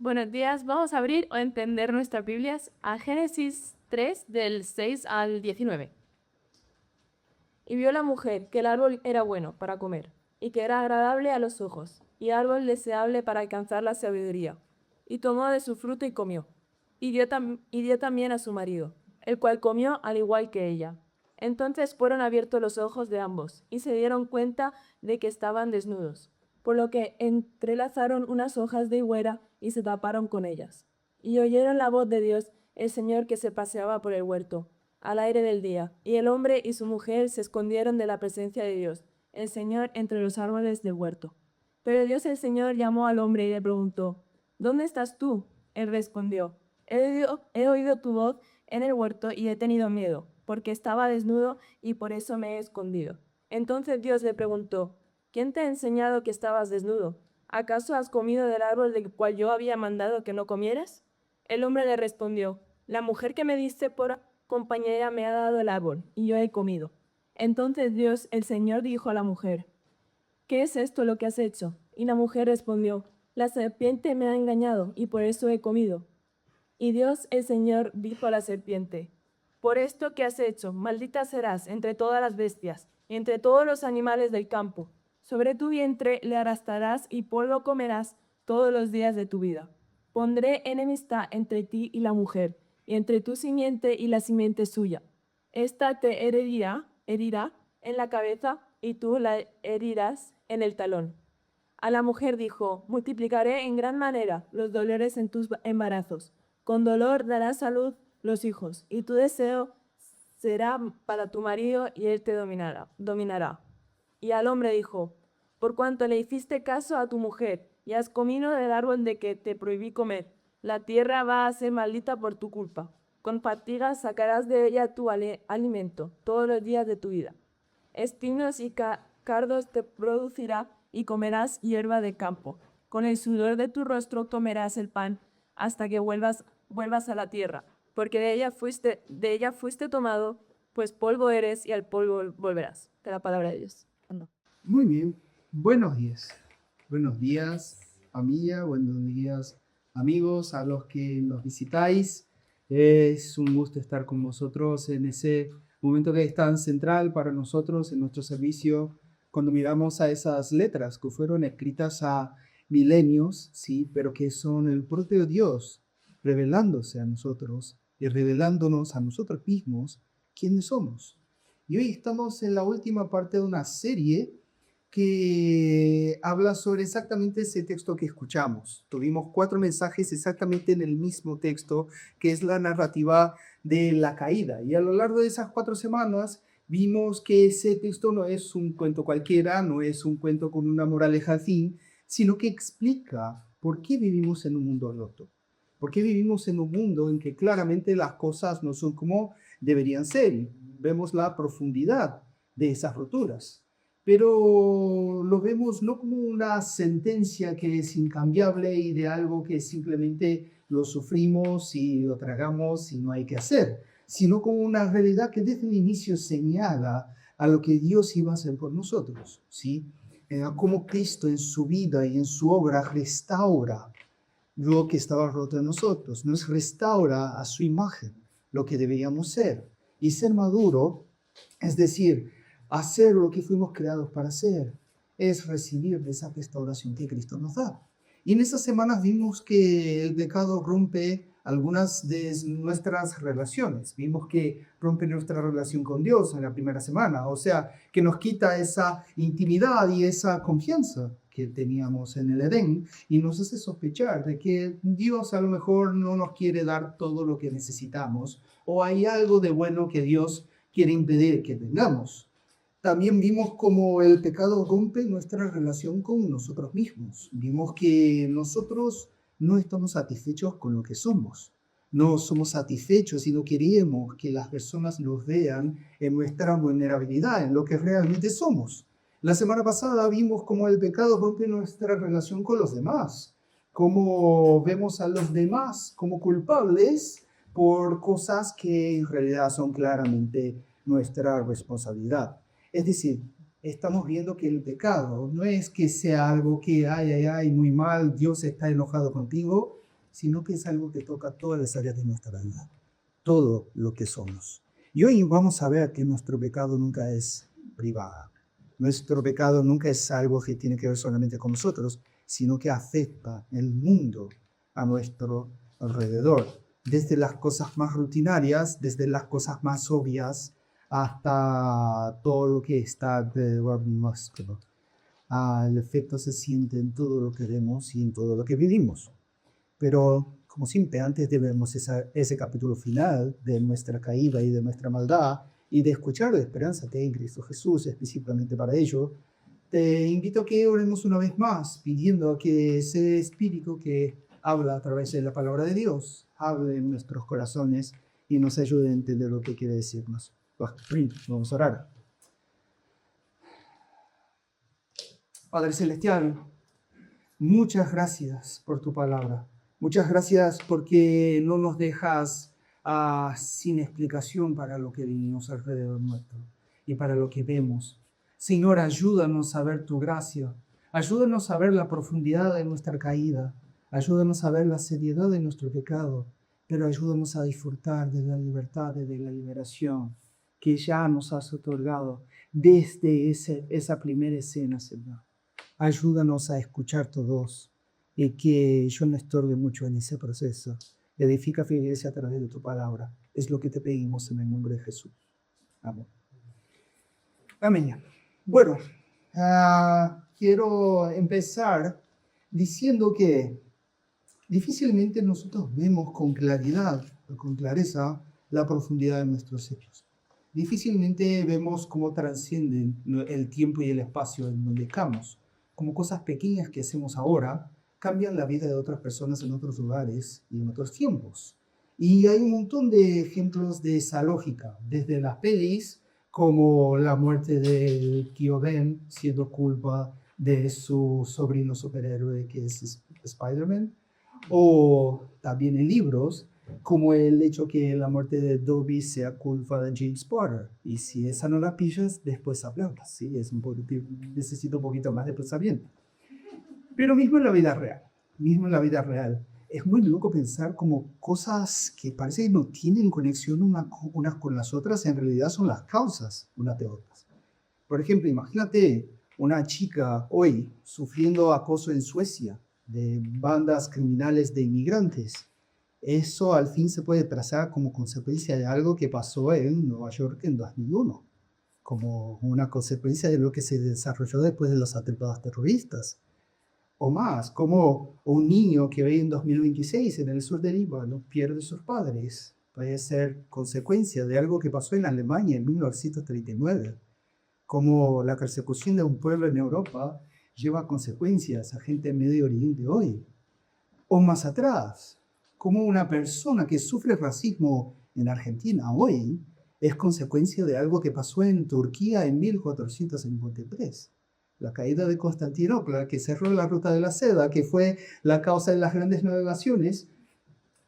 Buenos días, vamos a abrir o entender nuestras Biblias a Génesis 3 del 6 al 19. Y vio la mujer que el árbol era bueno para comer, y que era agradable a los ojos, y árbol deseable para alcanzar la sabiduría. Y tomó de su fruto y comió, y dio también a su marido, el cual comió al igual que ella. Entonces fueron abiertos los ojos de ambos, y se dieron cuenta de que estaban desnudos, por lo que entrelazaron unas hojas de higuera y se taparon con ellas. Y oyeron la voz de Dios, el Señor, que se paseaba por el huerto al aire del día, y el hombre y su mujer se escondieron de la presencia de Dios, el Señor, entre los árboles del huerto. Pero Dios el Señor llamó al hombre y le preguntó, ¿dónde estás tú? Él respondió, he oído tu voz en el huerto y he tenido miedo, porque estaba desnudo y por eso me he escondido. Entonces Dios le preguntó, ¿quién te ha enseñado que estabas desnudo? ¿Acaso has comido del árbol del cual yo había mandado que no comieras? El hombre le respondió, la mujer que me diste por compañera me ha dado el árbol, y yo he comido. Entonces Dios, el Señor, dijo a la mujer, ¿qué es esto lo que has hecho? Y la mujer respondió, la serpiente me ha engañado, y por eso he comido. Y Dios, el Señor, dijo a la serpiente, por esto que has hecho, maldita serás entre todas las bestias, y entre todos los animales del campo. Sobre tu vientre le arrastrarás y polvo comerás todos los días de tu vida. Pondré enemistad entre ti y la mujer, y entre tu simiente y la simiente suya. Esta te herirá en la cabeza, y tú la herirás en el talón. A la mujer dijo, multiplicaré en gran manera los dolores en tus embarazos. Con dolor darás a luz los hijos, y tu deseo será para tu marido, y él te dominará. Y al hombre dijo, por cuanto le hiciste caso a tu mujer, y has comido del árbol de que te prohibí comer, la tierra va a ser maldita por tu culpa. Con fatiga sacarás de ella tu alimento todos los días de tu vida. Espinos y cardos te producirá, y comerás hierba de campo. Con el sudor de tu rostro comerás el pan hasta que vuelvas a la tierra, porque de ella fuiste tomado, pues polvo eres y al polvo volverás. De la palabra de Dios. Anda. Muy bien, buenos días. Buenos días, familia, buenos días, amigos, a los que nos visitáis. Es un gusto estar con vosotros en ese momento que es tan central para nosotros en nuestro servicio, cuando miramos a esas letras que fueron escritas a milenios, sí, pero que son el propio Dios revelándose a nosotros y revelándonos a nosotros mismos quiénes somos. Y hoy estamos en la última parte de una serie que habla sobre exactamente ese texto que escuchamos. Tuvimos 4 mensajes exactamente en el mismo texto, que es la narrativa de la caída. Y a lo largo de esas 4 semanas vimos que ese texto no es un cuento cualquiera, no es un cuento con una moraleja al fin, sino que explica por qué vivimos en un mundo roto. ¿Por qué vivimos en un mundo en que claramente las cosas no son como deberían ser? Vemos la profundidad de esas roturas, pero lo vemos no como una sentencia que es incambiable y de algo que simplemente lo sufrimos y lo tragamos y no hay que hacer, sino como una realidad que desde el inicio señala a lo que Dios iba a hacer por nosotros, ¿sí? Como Cristo en su vida y en su obra restaura lo que estaba roto en nosotros, nos restaura a su imagen, lo que deberíamos ser. Y ser maduro, es decir, hacer lo que fuimos creados para hacer, es recibir de esa restauración que Cristo nos da. Y en estas semanas vimos que el pecado rompe algunas de nuestras relaciones. Vimos que rompe nuestra relación con Dios en la primera semana, o sea, que nos quita esa intimidad y esa confianza que teníamos en el Edén y nos hace sospechar de que Dios a lo mejor no nos quiere dar todo lo que necesitamos o hay algo de bueno que Dios quiere impedir que tengamos. También vimos cómo el pecado rompe nuestra relación con nosotros mismos. Vimos que nosotros no estamos satisfechos con lo que somos. No somos satisfechos y no queremos que las personas nos vean en nuestra vulnerabilidad, en lo que realmente somos. La semana pasada vimos cómo el pecado rompe nuestra relación con los demás, cómo vemos a los demás como culpables por cosas que en realidad son claramente nuestra responsabilidad. Es decir, estamos viendo que el pecado no es que sea algo que, ay, muy mal, Dios está enojado contigo. sino que es algo que toca todas las áreas de nuestra vida, todo lo que somos. Y hoy vamos a ver que nuestro pecado nunca es privado. Nuestro pecado nunca es algo que tiene que ver solamente con nosotros, sino que afecta el mundo a nuestro alrededor. Desde las cosas más rutinarias, desde las cosas más obvias, hasta todo lo que está alrededor nuestro. El efecto se siente en todo lo que vemos y en todo lo que vivimos. Pero, como siempre, antes de ver ese capítulo final de nuestra caída y de nuestra maldad, y de escuchar la esperanza que hay en Cristo Jesús, específicamente para ello, te invito a que oremos una vez más, pidiendo que ese Espíritu que habla a través de la palabra de Dios, hable en nuestros corazones y nos ayude a entender lo que quiere decirnos. Vamos a orar. Padre Celestial, muchas gracias por tu palabra. Muchas gracias porque no nos dejas sin explicación para lo que vivimos alrededor nuestro y para lo que vemos. Señor, ayúdanos a ver tu gracia. Ayúdanos a ver la profundidad de nuestra caída. Ayúdanos a ver la seriedad de nuestro pecado. Pero ayúdanos a disfrutar de la libertad y de la liberación que ya nos has otorgado desde esa primera escena, Señor. Ayúdanos a escuchar todos y que yo no estorbe mucho en ese proceso. Edifica tu iglesia a través de tu palabra. Es lo que te pedimos en el nombre de Jesús. Amén. Amén. Bueno, quiero empezar diciendo que difícilmente nosotros vemos con claridad, con clareza, la profundidad de nuestros hechos. Difícilmente vemos cómo trascienden el tiempo y el espacio en donde estamos. Como cosas pequeñas que hacemos ahora cambian la vida de otras personas en otros lugares y en otros tiempos. Y hay un montón de ejemplos de esa lógica, desde las pelis, como la muerte del tío Ben siendo culpa de su sobrino superhéroe que es Spider-Man, o también en libros, como el hecho que la muerte de Dobby sea culpa de James Potter. Y si esa no la pillas, después hablamos, ¿sí? Necesito un poquito más de pensamiento. Pero mismo en la vida real, es muy loco pensar como cosas que parece que no tienen conexión unas con las otras, en realidad son las causas unas de otras. Por ejemplo, imagínate una chica hoy sufriendo acoso en Suecia de bandas criminales de inmigrantes. Eso al fin se puede trazar como consecuencia de algo que pasó en Nueva York en 2001, como una consecuencia de lo que se desarrolló después de los atentados terroristas. O más, como un niño que hoy en 2026 en el sur de Líbano pierde a sus padres. Puede ser consecuencia de algo que pasó en Alemania en 1939. Como la persecución de un pueblo en Europa lleva consecuencias a gente en Medio Oriente hoy. O más atrás, como una persona que sufre racismo en Argentina hoy es consecuencia de algo que pasó en Turquía en 1453. La caída de Constantinopla, que cerró la ruta de la seda, que fue la causa de las grandes navegaciones.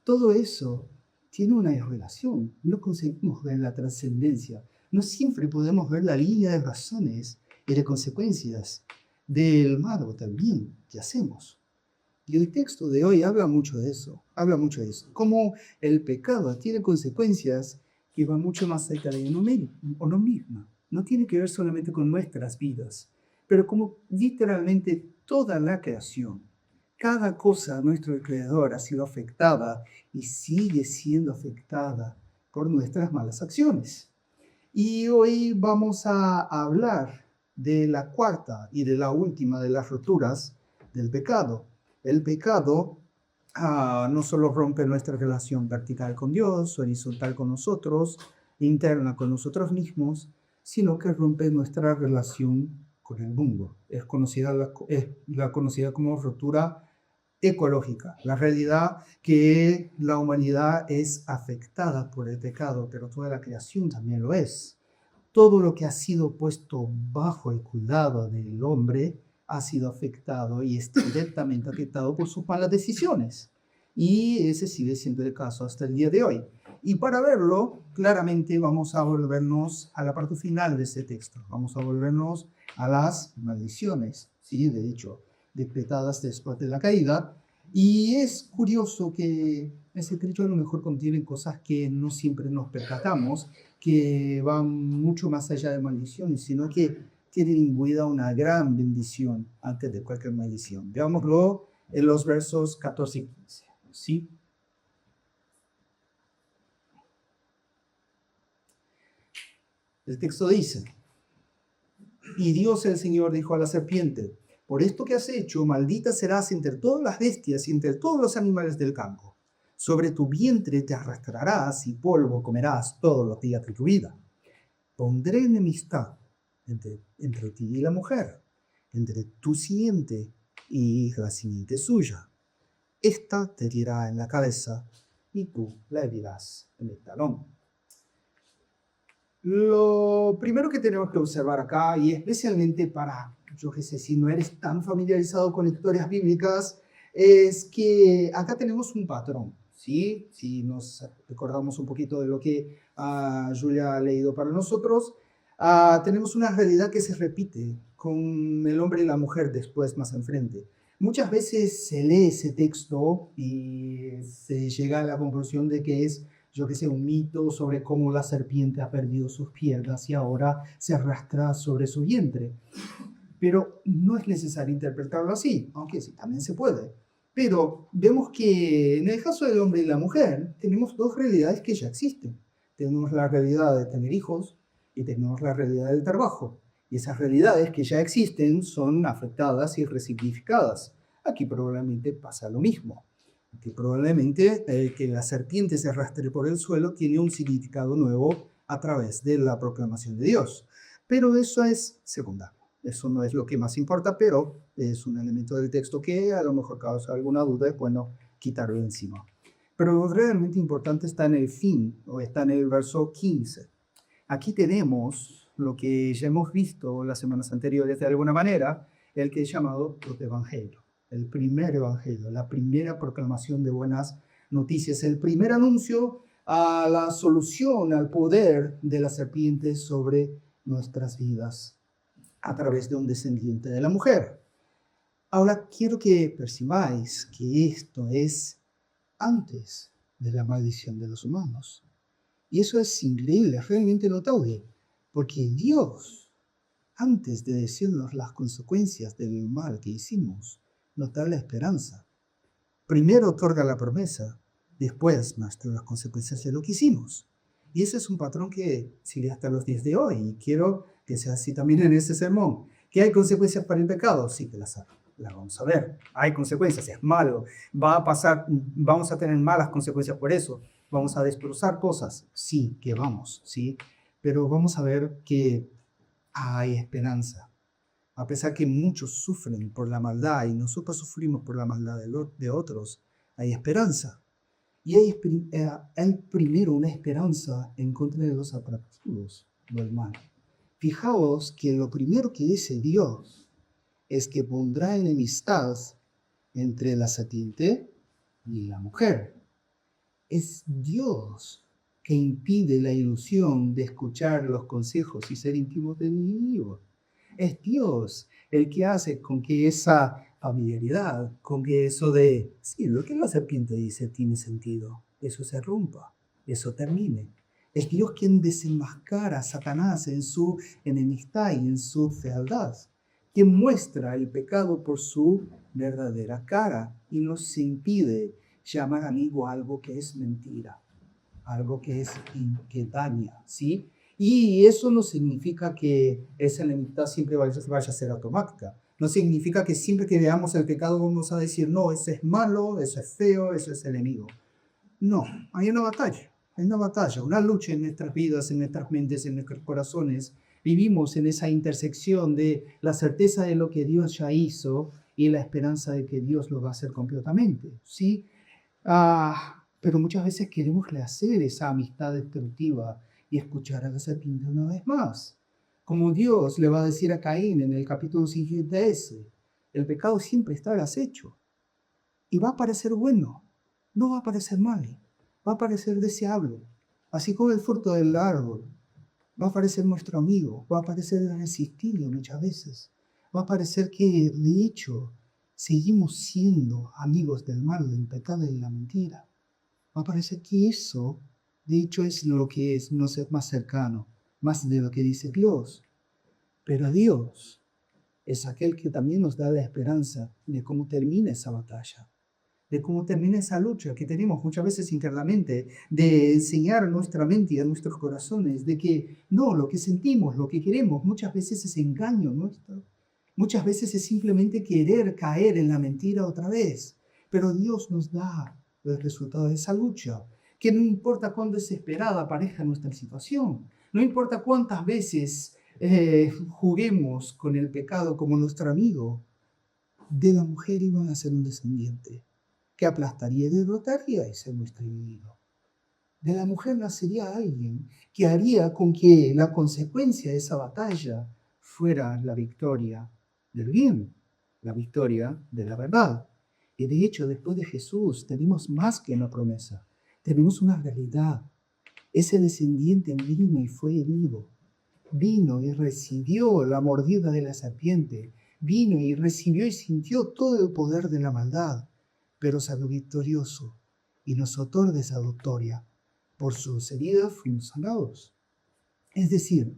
Todo eso tiene una relación. No conseguimos ver la trascendencia. No siempre podemos ver la línea de razones y de consecuencias del malo también que hacemos. Y el texto de hoy habla mucho de eso. Cómo el pecado tiene consecuencias que van mucho más allá de uno mismo. No tiene que ver solamente con nuestras vidas, pero como literalmente toda la creación, cada cosa a nuestro Creador ha sido afectada y sigue siendo afectada por nuestras malas acciones. Y hoy vamos a hablar de la cuarta y de la última de las roturas del pecado. El pecado no solo rompe nuestra relación vertical con Dios, horizontal con nosotros, interna con nosotros mismos, sino que rompe nuestra relación con el mundo. Es la conocida como rotura ecológica. La realidad que la humanidad es afectada por el pecado, pero toda la creación también lo es. Todo lo que ha sido puesto bajo el cuidado del hombre ha sido afectado y es directamente afectado por sus malas decisiones. Y ese sigue siendo el caso hasta el día de hoy. Y para verlo, claramente vamos a volvernos a la parte final de este texto. Vamos a volvernos a las maldiciones, ¿sí? De hecho, decretadas después de la caída. Y es curioso que ese trecho a lo mejor contiene cosas que no siempre nos percatamos, que van mucho más allá de maldiciones, sino que tienen imbuida una gran bendición antes de cualquier maldición. Veámoslo en los versos 14 y 15. ¿Sí? El texto dice, y Dios el Señor dijo a la serpiente, por esto que has hecho, maldita serás entre todas las bestias y entre todos los animales del campo. Sobre tu vientre te arrastrarás y polvo comerás todos los días de tu vida. Pondré enemistad entre ti y la mujer, entre tu simiente y la simiente suya. Esta te herirá en la cabeza y tú la herirás en el talón. Lo primero que tenemos que observar acá, y especialmente para, yo qué sé, si no eres tan familiarizado con historias bíblicas, es que acá tenemos un patrón, ¿sí? Si nos recordamos un poquito de lo que Julia ha leído para nosotros, tenemos una realidad que se repite con el hombre y la mujer después, más enfrente. Muchas veces se lee ese texto y se llega a la conclusión de que es, yo que sé, un mito sobre cómo la serpiente ha perdido sus piernas y ahora se arrastra sobre su vientre. Pero no es necesario interpretarlo así, aunque sí, también se puede. Pero vemos que en el caso del hombre y la mujer tenemos dos realidades que ya existen. Tenemos la realidad de tener hijos y tenemos la realidad del trabajo. Y esas realidades que ya existen son afectadas y resignificadas. Aquí probablemente pasa lo mismo. Que probablemente que la serpiente se arrastre por el suelo tiene un significado nuevo a través de la proclamación de Dios. Pero eso es secundario. Eso no es lo que más importa, pero es un elemento del texto que a lo mejor causa alguna duda, es bueno quitarlo de encima. Pero lo realmente importante está en el fin, o está en el verso 15. Aquí tenemos lo que ya hemos visto las semanas anteriores de alguna manera, el que es llamado protoevangelio. El primer evangelio, la primera proclamación de buenas noticias, el primer anuncio a la solución, al poder de la serpiente sobre nuestras vidas a través de un descendiente de la mujer. Ahora quiero que percibáis que esto es antes de la maldición de los humanos. Y eso es increíble, realmente notable, porque Dios, antes de decirnos las consecuencias del mal que hicimos, nos da la esperanza. Primero otorga la promesa, después muestra las consecuencias de lo que hicimos. Y ese es un patrón que sigue hasta los días de hoy. Y quiero que sea así también en este sermón. ¿Que hay consecuencias para el pecado? Sí que las vamos a ver. Hay consecuencias, es malo. Va a pasar, vamos a tener malas consecuencias por eso. Vamos a destrozar cosas. Sí, que vamos, sí. Pero vamos a ver que hay esperanza. A pesar que muchos sufren por la maldad y nosotros sufrimos por la maldad de otros, hay esperanza. Y hay primero una esperanza en contra de los atractivos del mal. Fijaos que lo primero que dice Dios es que pondrá enemistad entre la serpiente y la mujer. Es Dios que impide la ilusión de escuchar los consejos y ser íntimos del enemigo. Es Dios el que hace con que esa familiaridad, con que eso de, sí, lo que la serpiente dice tiene sentido, eso se rompa, eso termine. Es Dios quien desenmascara a Satanás en su enemistad y en su fealdad, quien muestra el pecado por su verdadera cara y nos impide llamar amigo a algo que es mentira, algo que daña, ¿sí? Y eso no significa que esa enemistad siempre vaya a ser automática. No significa que siempre que veamos el pecado vamos a decir, no, eso es malo, eso es feo, eso es enemigo. No, hay una batalla, una lucha en nuestras vidas, en nuestras mentes, en nuestros corazones. Vivimos en esa intersección de la certeza de lo que Dios ya hizo y la esperanza de que Dios lo va a hacer completamente, ¿sí? Pero muchas veces queremos rehacer esa amistad destructiva y escuchar a la serpiente una vez más. Como Dios le va a decir a Caín en el capítulo 57, el pecado siempre está al acecho y va a parecer bueno, no va a parecer mal, va a parecer deseable, así como el fruto del árbol. Va a parecer nuestro amigo, va a parecer irresistible muchas veces, va a parecer que de hecho seguimos siendo amigos del mal, del pecado y de la mentira. Me parece que eso, de hecho, es lo que es no ser más cercano, más de lo que dice Dios. Pero Dios es aquel que también nos da la esperanza de cómo termina esa batalla, de cómo termina esa lucha que tenemos muchas veces internamente, de enseñar a nuestra mente y a nuestros corazones de que no, lo que sentimos, lo que queremos, muchas veces es engaño nuestro. Muchas veces es simplemente querer caer en la mentira otra vez. Pero Dios nos da el resultado de esa lucha, que no importa cuán desesperada parezca nuestra situación, no importa cuántas veces juguemos con el pecado como nuestro amigo, de la mujer iba a ser un descendiente que aplastaría y derrotaría a ese nuestro enemigo. De la mujer nacería alguien que haría con que la consecuencia de esa batalla fuera la victoria del bien, la victoria de la verdad. Y de hecho, después de Jesús, tenemos más que una promesa, tenemos una realidad. Ese descendiente vino y fue herido, vino y recibió la mordida de la serpiente, vino y recibió y sintió todo el poder de la maldad, pero salió victorioso y nos otorga esa victoria. Por sus heridas fuimos sanados. Es decir,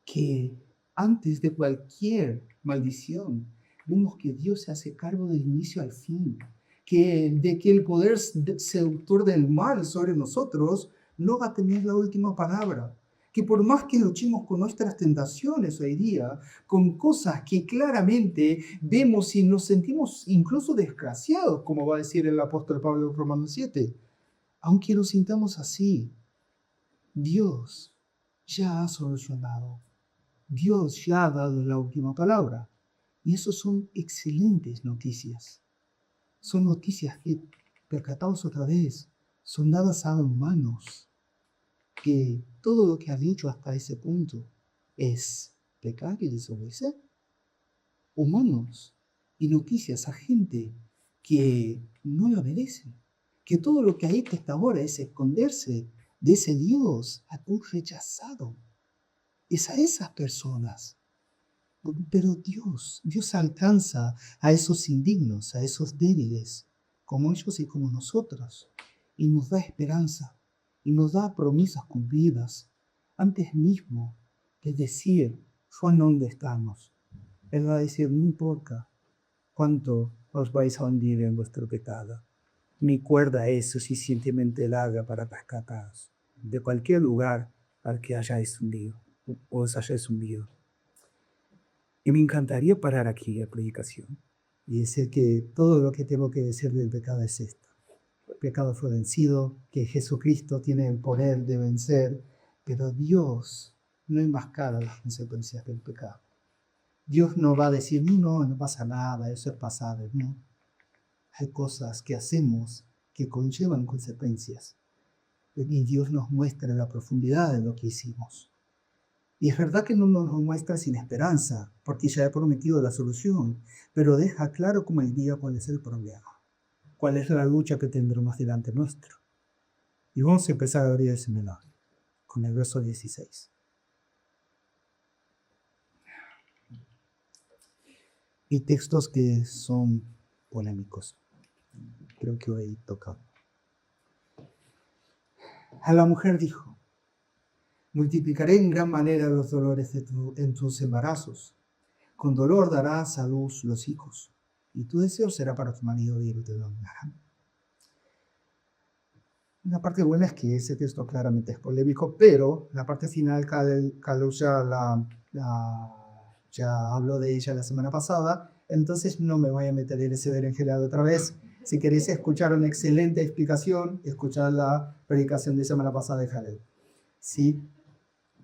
que antes de cualquier maldición, vemos que Dios se hace cargo del inicio al fin, de que el poder seductor del mal sobre nosotros no va a tener la última palabra. Que por más que luchemos con nuestras tentaciones hoy día, con cosas que claramente vemos y nos sentimos incluso desgraciados, como va a decir el apóstol Pablo en Romanos 7, aunque lo sintamos así, Dios ya ha solucionado. Dios ya ha dado la última palabra. Y eso son excelentes noticias. Son noticias que, percatados otra vez, son dadas a humanos que todo lo que ha dicho hasta ese punto es pecar y desobedecer. Humanos y noticias a gente que no lo merece. Que todo lo que hay hasta ahora es esconderse de ese Dios a un rechazado. Es a esas personas. Pero Dios alcanza a esos indignos, a esos débiles, como ellos y como nosotros, y nos da esperanza, y nos da promesas cumplidas, antes mismo de decir, ¿en dónde estamos? Él va a decir, no importa cuánto os vais a hundir en vuestro pecado, mi cuerda es suficientemente larga para rescataros de cualquier lugar al que hayáis hundido, o os hayáis hundido. Y me encantaría parar aquí la predicación y decir que todo lo que tengo que decir del pecado es esto. El pecado fue vencido, que Jesucristo tiene el poder de vencer, pero Dios no enmascara las consecuencias del pecado. Dios no va a decir, no pasa nada, eso es pasado. No. Hay cosas que hacemos que conllevan consecuencias. Y Dios nos muestra la profundidad de lo que hicimos. Y es verdad que no nos lo muestra sin esperanza, porque ya ha prometido la solución, pero deja claro como el día cuál es el problema, cuál es la lucha que tendremos delante nuestro. Y vamos a empezar a abrir ese mensaje con el verso 16. Y textos que son polémicos. Creo que hoy toca. A la mujer dijo, multiplicaré en gran manera los dolores en tus embarazos. Con dolor darás a luz los hijos, y tu deseo será para tu marido y él te dominará. La parte buena es que ese texto claramente es polémico, pero la parte final, Carlos ya habló de ella la semana pasada, entonces no me voy a meter en ese berenjenal otra vez. Si queréis escuchar una excelente explicación, escuchad la predicación de semana pasada de Jalel. ¿Sí?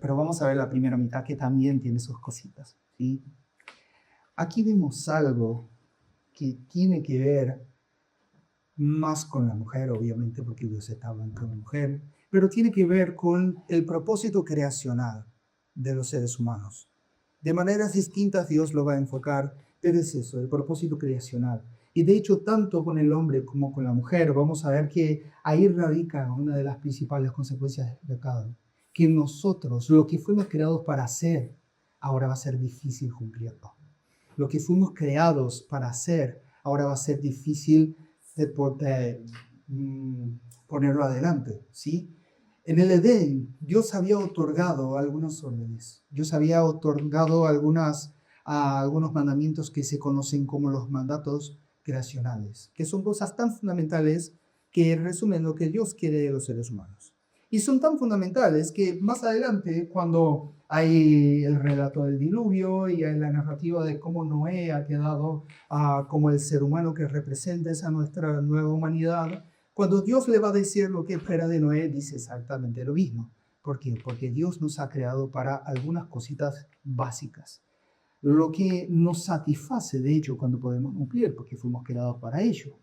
Pero vamos a ver la primera mitad que también tiene sus cositas. ¿Sí? Aquí vemos algo que tiene que ver más con la mujer, obviamente, porque Dios está hablando con la mujer, pero tiene que ver con el propósito creacional de los seres humanos. De maneras distintas Dios lo va a enfocar, pero es eso, el propósito creacional. Y de hecho, tanto con el hombre como con la mujer, vamos a ver que ahí radica una de las principales consecuencias del pecado. Que nosotros, lo que fuimos creados para hacer, ahora va a ser difícil cumplirlo. Lo que fuimos creados para hacer, ahora va a ser difícil ponerlo adelante, ¿sí? En el Edén, Dios había otorgado algunos órdenes. Dios había otorgado algunos mandamientos que se conocen como los mandatos creacionales, que son cosas tan fundamentales que resumen lo que Dios quiere de los seres humanos. Y son tan fundamentales que más adelante, cuando hay el relato del diluvio y hay la narrativa de cómo Noé ha quedado como el ser humano que representa esa nuestra nueva humanidad, cuando Dios le va a decir lo que espera de Noé, dice exactamente lo mismo. ¿Por qué? Porque Dios nos ha creado para algunas cositas básicas. Lo que nos satisface, de hecho, cuando podemos cumplir, porque fuimos creados para ello.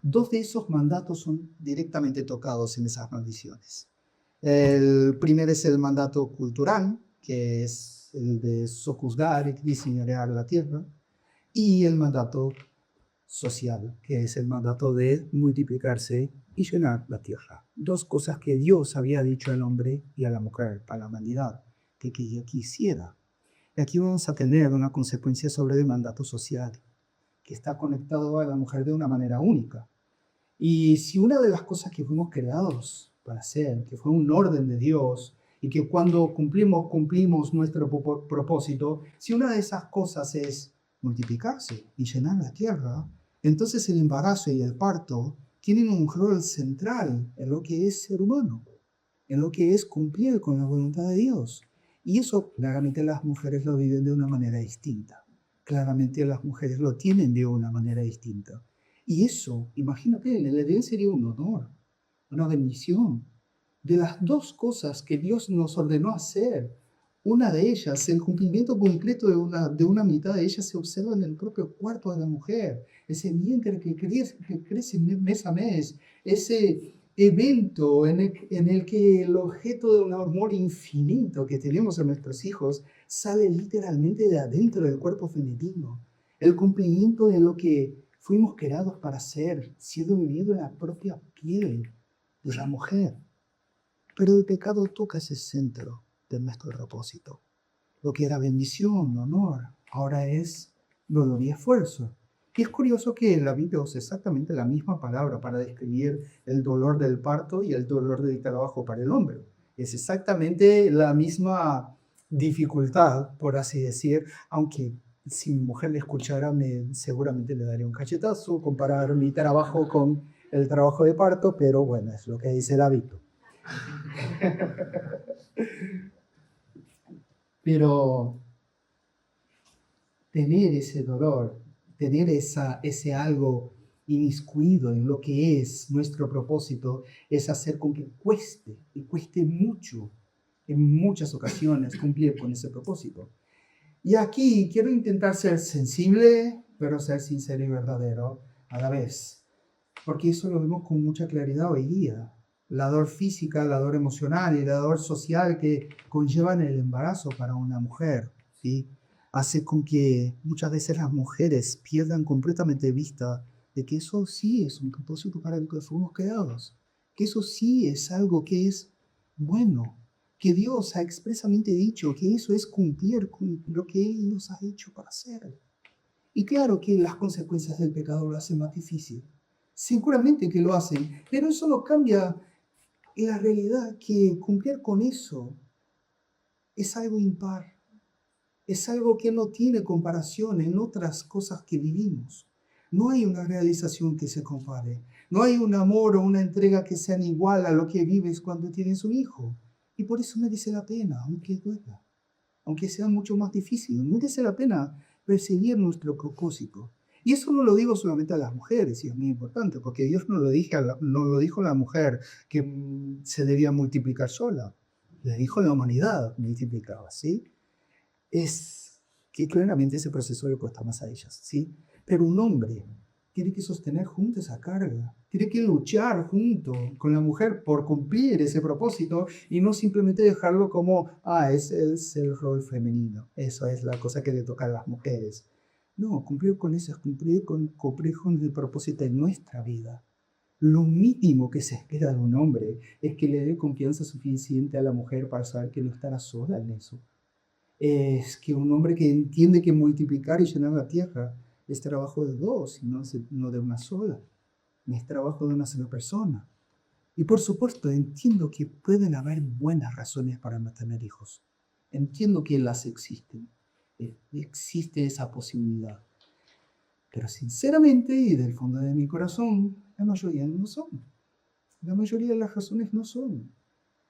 Dos de esos mandatos son directamente tocados en esas maldiciones. El primero es el mandato cultural, que es el de sojuzgar y señorear la tierra, y el mandato social, que es el mandato de multiplicarse y llenar la tierra. Dos cosas que Dios había dicho al hombre y a la mujer, para la humanidad, que ella quisiera. Y aquí vamos a tener una consecuencia sobre el mandato social, que está conectado a la mujer de una manera única. Y si una de las cosas que fuimos creados para hacer, que fue un orden de Dios, y que cuando cumplimos nuestro propósito, si una de esas cosas es multiplicarse y llenar la tierra, entonces el embarazo y el parto tienen un rol central en lo que es ser humano, en lo que es cumplir con la voluntad de Dios. Y eso claramente las mujeres lo viven de una manera distinta. Claramente las mujeres lo tienen de una manera distinta. Y eso, imagínate, en el Edén sería un honor, una bendición. De las dos cosas que Dios nos ordenó hacer, una de ellas, el cumplimiento completo de una mitad de ellas se observa en el propio cuerpo de la mujer. Ese vientre que crece mes a mes, ese evento en el que el objeto de un amor infinito que tenemos en nuestros hijos sale literalmente de adentro del cuerpo femenino. El cumplimiento de lo que fuimos creados para hacer, siendo vivido en la propia piel de la mujer. Pero el pecado toca ese centro de nuestro propósito. Lo que era bendición, honor, ahora es dolor y esfuerzo. Y es curioso que en la Biblia usa exactamente la misma palabra para describir el dolor del parto y el dolor del trabajo para el hombre. Es exactamente la misma dificultad, por así decir, aunque si mi mujer le escuchara, seguramente le daría un cachetazo, comparar mi trabajo con el trabajo de parto, pero bueno, es lo que dice la Biblia. Pero tener ese dolor, tener ese algo inmiscuido en lo que es nuestro propósito, es hacer con que cueste, y cueste mucho, en muchas ocasiones, cumplir con ese propósito. Y aquí quiero intentar ser sensible, pero ser sincero y verdadero a la vez, porque eso lo vemos con mucha claridad hoy día. La dolor física, la dolor emocional y la dolor social que conllevan el embarazo para una mujer, ¿sí? Hace con que muchas veces las mujeres pierdan completamente de vista de que eso sí es un propósito para el que fuimos creados, que eso sí es algo que es bueno, que Dios ha expresamente dicho que eso es cumplir con lo que Él nos ha hecho para hacer. Y claro que las consecuencias del pecado lo hacen más difícil. Seguramente que lo hacen, pero eso no cambia la realidad que cumplir con eso es algo impar. Es algo que no tiene comparación en otras cosas que vivimos. No hay una realización que se compare. No hay un amor o una entrega que sean igual a lo que vives cuando tienes un hijo. Y por eso merece la pena, aunque duela, aunque sea mucho más difícil, merece la pena perseguir nuestro propósito. Y eso no lo digo solamente a las mujeres, y es muy importante, porque Dios no lo dijo a la mujer que se debía multiplicar sola. Le dijo a la humanidad multiplicaba, ¿sí? Es que claramente ese proceso le cuesta más a ellas, ¿sí? Pero un hombre tiene que sostener junto esa carga, tiene que luchar junto con la mujer por cumplir ese propósito y no simplemente dejarlo como, ese es el rol femenino, eso es la cosa que le toca a las mujeres. No, cumplir con eso es cumplir con el propósito de nuestra vida. Lo mínimo que se espera de un hombre es que le dé confianza suficiente a la mujer para saber que no estará sola en eso. Es que un hombre que entiende que multiplicar y llenar la tierra es trabajo de dos y no de una sola. No es trabajo de una sola persona. Y por supuesto, entiendo que pueden haber buenas razones para no tener hijos. Entiendo que las existen. Existe esa posibilidad. Pero sinceramente, y del fondo de mi corazón, la mayoría no son. La mayoría de las razones no son.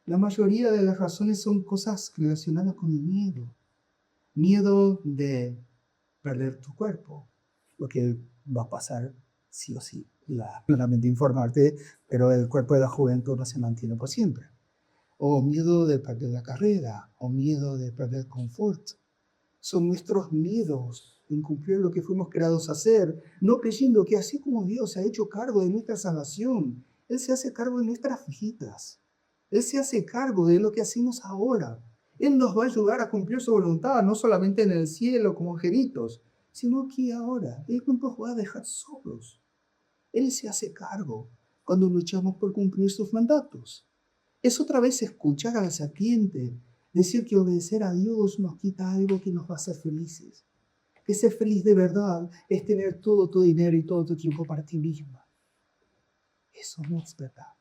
La mayoría de las razones son cosas relacionadas con el miedo. Miedo de perder tu cuerpo, lo que va a pasar sí o sí. Claramente informarte, pero el cuerpo de la juventud no se mantiene por siempre. O miedo de perder la carrera, o miedo de perder confort. Son nuestros miedos en cumplir lo que fuimos creados a hacer, no creyendo que así como Dios se ha hecho cargo de nuestra salvación, Él se hace cargo de nuestras vidas. Él se hace cargo de lo que hacemos ahora. Él nos va a ayudar a cumplir su voluntad, no solamente en el cielo como angelitos, sino que ahora Él no nos va a dejar solos. Él se hace cargo cuando luchamos por cumplir sus mandatos. Es otra vez escuchar a la serpiente decir que obedecer a Dios nos quita algo que nos va a hacer felices. Que ser feliz de verdad es tener todo tu dinero y todo tu tiempo para ti misma. Eso no es verdad.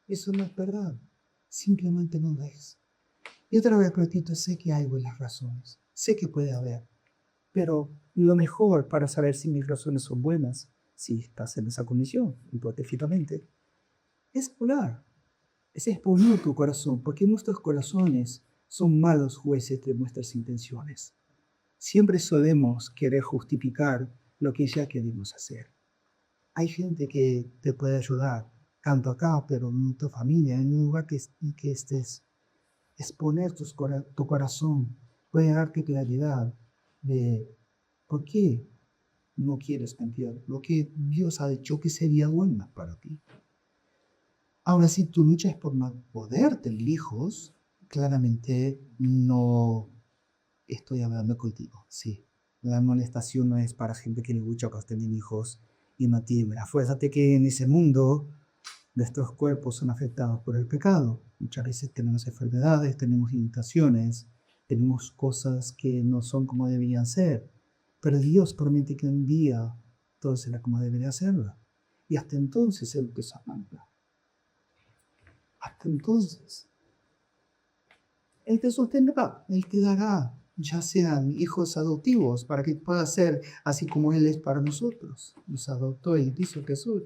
Eso no es verdad. Simplemente no lo es. Y otra vez, repito, sé que hay buenas razones. Sé que puede haber. Pero lo mejor para saber si mis razones son buenas, si estás en esa condición, hipotéticamente, es orar. Es exponer tu corazón, porque nuestros corazones son malos jueces de nuestras intenciones. Siempre solemos querer justificar lo que ya queremos hacer. Hay gente que te puede ayudar, tanto acá, pero en tu familia, en un lugar que estés. Exponer tu corazón puede darte claridad de por qué no quieres cambiar lo que Dios ha dicho que sería bueno para ti. Ahora, si tu lucha es por no poder tener hijos, claramente no estoy hablando contigo. Sí, la amonestación no es para gente que lucha por tener hijos y no tiene. Acuérdate que en ese mundo nuestros cuerpos son afectados por el pecado. Muchas veces tenemos enfermedades, tenemos limitaciones, tenemos cosas que no son como deberían ser. Pero Dios promete que un día todo será como debería serlo. Y hasta entonces Él te amará. Hasta entonces, Él te sostendrá, Él te dará, ya sean hijos adoptivos, para que puedas ser así como Él es para nosotros. Nos adoptó en Cristo Jesús.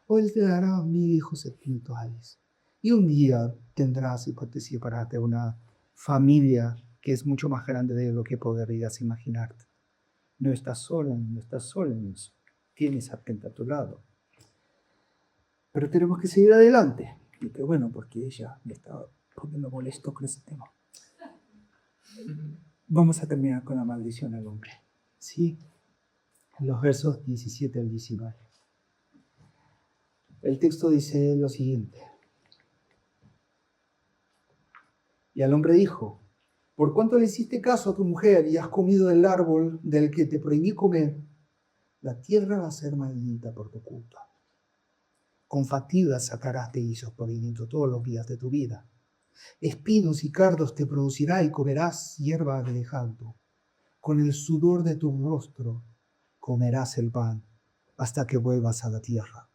O Él te dará 1000 hijos espirituales. Y un día tendrás y participarás de una familia que es mucho más grande de lo que podrías imaginarte. No estás sola, no estás sola en eso. Tienes a gente a tu lado. Pero tenemos que seguir adelante. Y qué bueno, porque ella me está poniendo molesto con ese tema. Vamos a terminar con la maldición al hombre. Sí, los versos 17 al 19. El texto dice lo siguiente. Y al hombre dijo, por cuanto le hiciste caso a tu mujer y has comido del árbol del que te prohibí comer, la tierra va a ser maldita por tu culpa. Con fatiga sacarás de ellos proveniente todos los días de tu vida. Espinos y cardos te producirá y comerás hierba de janto. Con el sudor de tu rostro comerás el pan hasta que vuelvas a la tierra,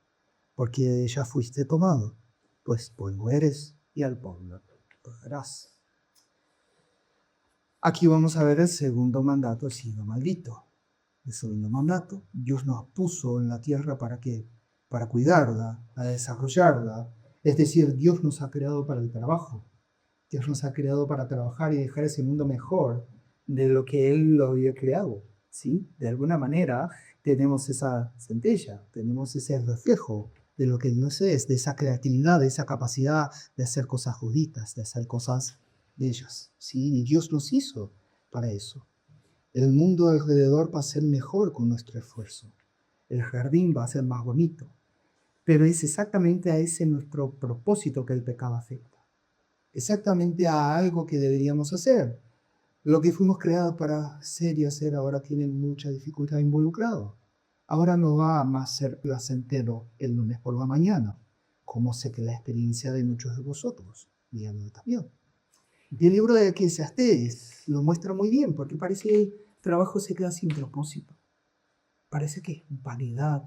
porque de ella fuiste tomado, pues polvo eres y al polvo volverás. Aquí vamos a ver el segundo mandato, el signo maldito. El segundo mandato, Dios nos puso en la tierra para ¿qué? Para cuidarla, para desarrollarla. Es decir, Dios nos ha creado para el trabajo. Dios nos ha creado para trabajar y dejar ese mundo mejor de lo que Él lo había creado. ¿Sí? De alguna manera tenemos esa centella, tenemos ese reflejo de lo que Dios es, de esa creatividad, de esa capacidad de hacer cosas bonitas, de hacer cosas bellas. ¿Sí? Y Dios nos hizo para eso. El mundo alrededor va a ser mejor con nuestro esfuerzo. El jardín va a ser más bonito. Pero es exactamente a ese nuestro propósito que el pecado afecta. Exactamente a algo que deberíamos hacer. Lo que fuimos creados para hacer y hacer ahora tiene mucha dificultad involucrado. Ahora no va a más ser placentero el lunes por la mañana, como sé que la experiencia de muchos de vosotros, y a mí también. Y el libro de Eclesiastés lo muestra muy bien, porque parece que el trabajo se queda sin propósito. Parece que es vanidad.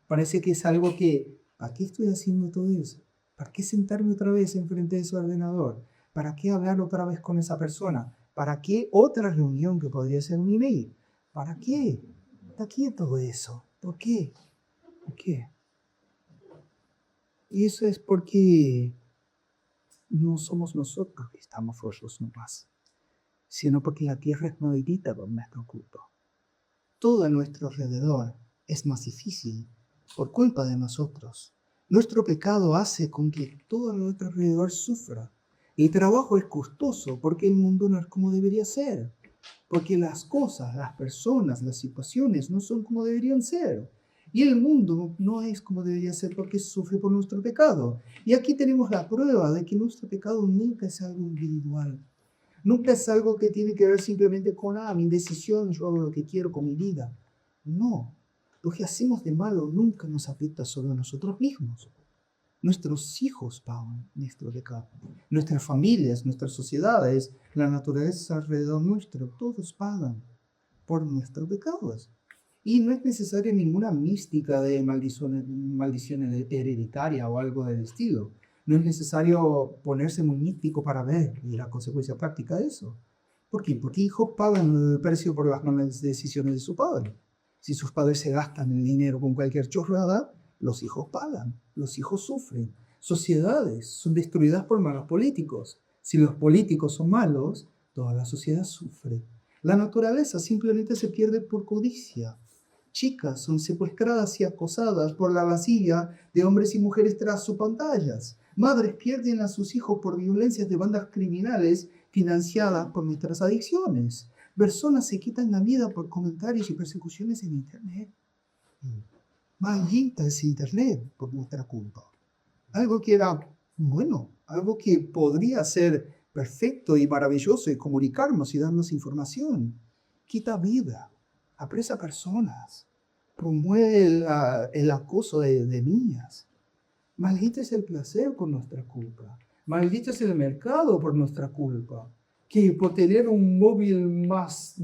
Parece que es algo que, ¿para qué estoy haciendo todo eso? ¿Para qué sentarme otra vez enfrente de su ordenador? ¿Para qué hablar otra vez con esa persona? ¿Para qué otra reunión que podría ser un email? ¿Para qué? ¿Para qué todo eso? ¿Por qué? ¿Por qué? Y eso es porque no somos nosotros que estamos forzosos nomás, sino porque la tierra es maldita por nuestro culpa. Todo a nuestro alrededor es más difícil por culpa de nosotros. Nuestro pecado hace con que todo a nuestro alrededor sufra. El trabajo es costoso porque el mundo no es como debería ser. Porque las cosas, las personas, las situaciones no son como deberían ser. Y el mundo no es como debería ser porque sufre por nuestro pecado. Y aquí tenemos la prueba de que nuestro pecado nunca es algo individual. Nunca es algo que tiene que ver simplemente con mi decisión, yo hago lo que quiero con mi vida. No, lo que hacemos de malo nunca nos afecta solo a nosotros mismos. Nuestros hijos pagan nuestro pecado. Nuestras familias, nuestras sociedades, la naturaleza alrededor nuestro, todos pagan por nuestros pecados. Y no es necesaria ninguna mística de maldición hereditaria o algo del estilo. No es necesario ponerse muy místico para ver la consecuencia práctica de eso. ¿Por qué? Porque hijos pagan el precio por las malas decisiones de su padre. Si sus padres se gastan el dinero con cualquier chorrada, los hijos pagan, los hijos sufren. Sociedades son destruidas por malos políticos. Si los políticos son malos, toda la sociedad sufre. La naturaleza simplemente se pierde por codicia. Chicas son secuestradas y acosadas por la vacía de hombres y mujeres tras sus pantallas. Madres pierden a sus hijos por violencias de bandas criminales financiadas por nuestras adicciones. Personas se quitan la vida por comentarios y persecuciones en Internet. Maldita es Internet por nuestra culpa. Algo que era bueno, algo que podría ser perfecto y maravilloso y comunicarnos y darnos información. Quita vida, apresa personas, promueve el acoso de niñas. Maldito es el placer por nuestra culpa. Maldito es el mercado por nuestra culpa. Que por tener un móvil más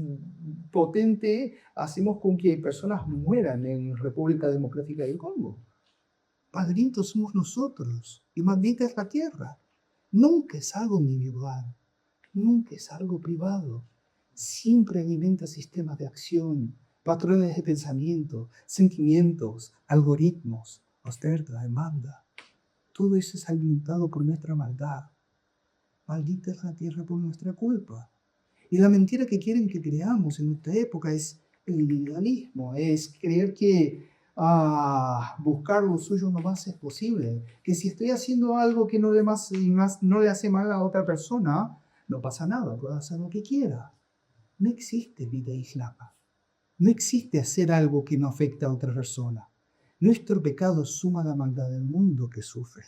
potente hacemos con que personas mueran en República Democrática del Congo. Padritos somos nosotros y maldita es la tierra. Nunca es algo individual, nunca es algo privado. Siempre alimenta sistemas de acción, patrones de pensamiento, sentimientos, algoritmos, oferta, demanda. Todo eso es alimentado por nuestra maldad. Maldita es la tierra por nuestra culpa. Y la mentira que quieren que creamos en nuestra época es el individualismo, es creer que buscar lo suyo nomás es posible, que si estoy haciendo algo que no le hace mal a otra persona, no pasa nada, puedo hacer lo que quiera. No existe vida aislada. No existe hacer algo que no afecta a otra persona. Nuestro pecado suma la maldad del mundo que sufre.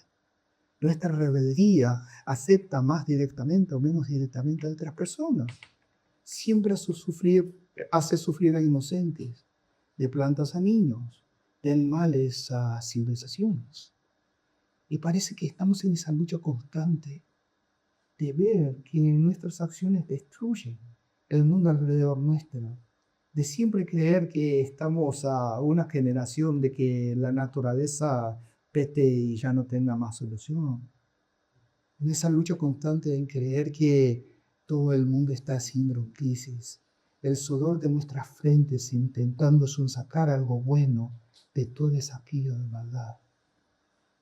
Nuestra rebeldía acepta más directamente o menos directamente a otras personas. Siempre hace sufrir a inocentes, de plantas a niños, de animales a civilizaciones. Y parece que estamos en esa lucha constante de ver que nuestras acciones destruyen el mundo alrededor nuestro, de siempre creer que estamos a una generación de que la naturaleza pete y ya no tenga más solución. En esa lucha constante en creer que todo el mundo está haciendo crisis, el sudor de nuestras frentes intentando sacar algo bueno de toda esa pila de maldad,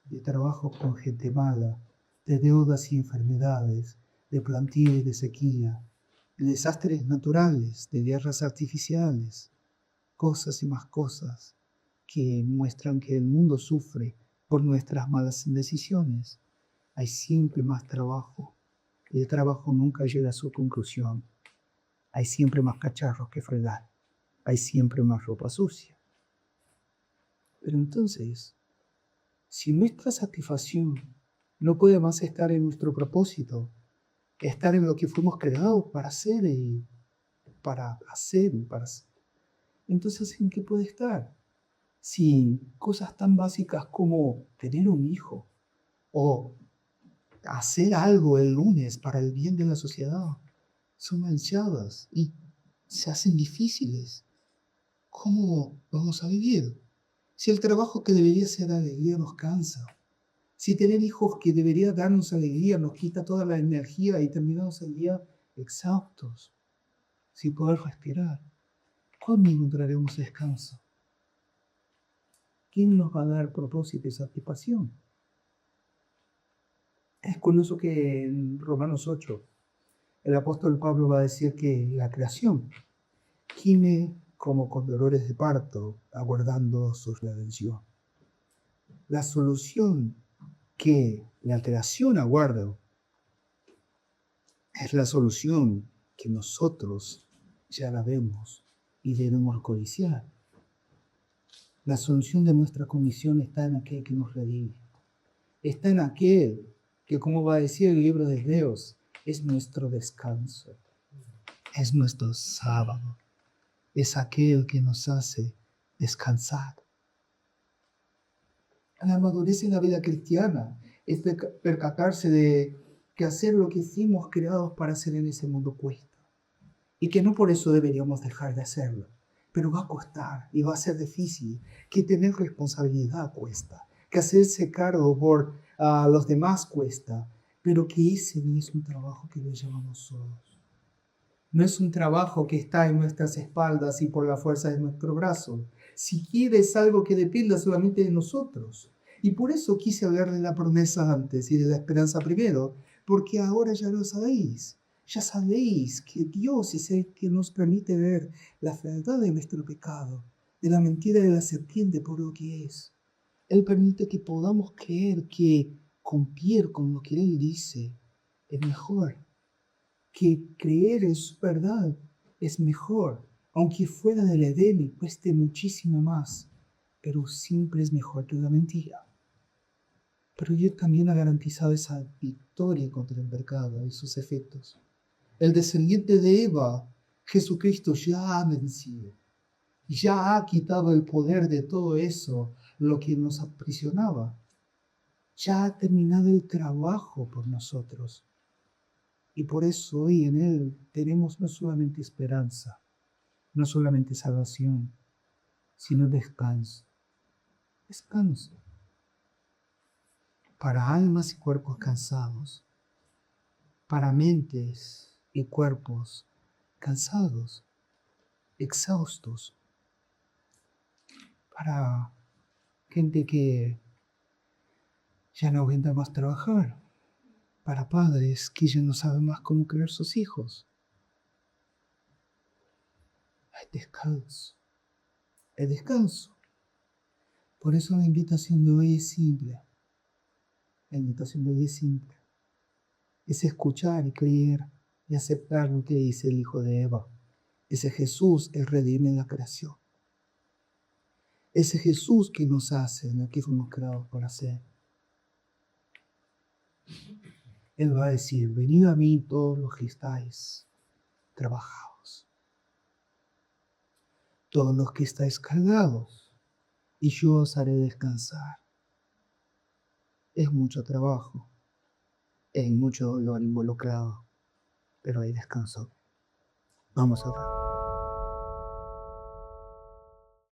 de trabajo con gente mala, de deudas y enfermedades, de plantilla y de sequía, de desastres naturales, de guerras artificiales, cosas y más cosas que muestran que el mundo sufre por nuestras malas decisiones. Hay siempre más trabajo y el trabajo nunca llega a su conclusión. Hay siempre más cacharros que fregar. Hay siempre más ropa sucia. Pero entonces, si nuestra satisfacción no puede más estar en nuestro propósito, estar en lo que fuimos creados para hacer entonces ¿en qué puede estar? Si cosas tan básicas como tener un hijo o hacer algo el lunes para el bien de la sociedad son manchadas y se hacen difíciles. ¿cómo vamos a vivir? Si el trabajo que debería ser alegría nos cansa, si tener hijos que debería darnos alegría nos quita toda la energía y terminamos el día exhaustos, sin poder respirar, ¿cuándo encontraremos descanso? ¿Quién nos va a dar propósito y satisfacción? Es curioso que en Romanos 8 el apóstol Pablo va a decir que la creación gime como con dolores de parto, aguardando su redención. La solución que la creación aguarda es la solución que nosotros ya la vemos y debemos codiciar. La solución de nuestra condición está en aquel que nos redime. Está en aquel que, como va a decir el libro de Hebreos, es nuestro descanso, es nuestro sábado, es aquel que nos hace descansar. La madurez en la vida cristiana es percatarse de que hacer lo que fuimos creados para hacer en ese mundo cuesta. Y que no por eso deberíamos dejar de hacerlo. Pero va a costar y va a ser difícil. Que tener responsabilidad cuesta. Que hacerse cargo por los demás cuesta. Pero que ese no es un trabajo que lo llamamos solos. No es un trabajo que está en nuestras espaldas y por la fuerza de nuestro brazo. Siquiera es algo que dependa solamente de nosotros. Y por eso quise hablar de la promesa antes y de la esperanza primero, porque ahora ya lo sabéis. Ya sabéis que Dios es el que nos permite ver la verdad de nuestro pecado, de la mentira de la serpiente por lo que es. Él permite que podamos creer que cumplir con lo que Él dice es mejor, que creer en su verdad es mejor, aunque fuera del Edén y cueste muchísimo más, pero siempre es mejor que la mentira. Pero Dios también ha garantizado esa victoria contra el pecado y sus efectos. El descendiente de Eva, Jesucristo, ya ha vencido. Ya ha quitado el poder de todo eso, lo que nos aprisionaba. Ya ha terminado el trabajo por nosotros. Y por eso hoy en Él tenemos no solamente esperanza, no solamente salvación, sino descanso. Descanso. Para almas y cuerpos cansados. Para mentes y cuerpos cansados, exhaustos. Para gente que ya no aguanta más trabajar. Para padres que ya no saben más cómo criar sus hijos. Hay descanso. Hay descanso. Por eso la invitación de hoy es simple. La invitación de hoy es simple. Es escuchar y creer y aceptar lo que dice el Hijo de Eva. Ese Jesús es redime la creación. Ese Jesús que nos hace lo que fuimos creados por hacer. Él va a decir, venid a mí todos los que estáis trabajados, todos los que estáis cargados, y yo os haré descansar. Es mucho trabajo, es mucho dolor involucrado, pero hay descanso. Vamos a orar.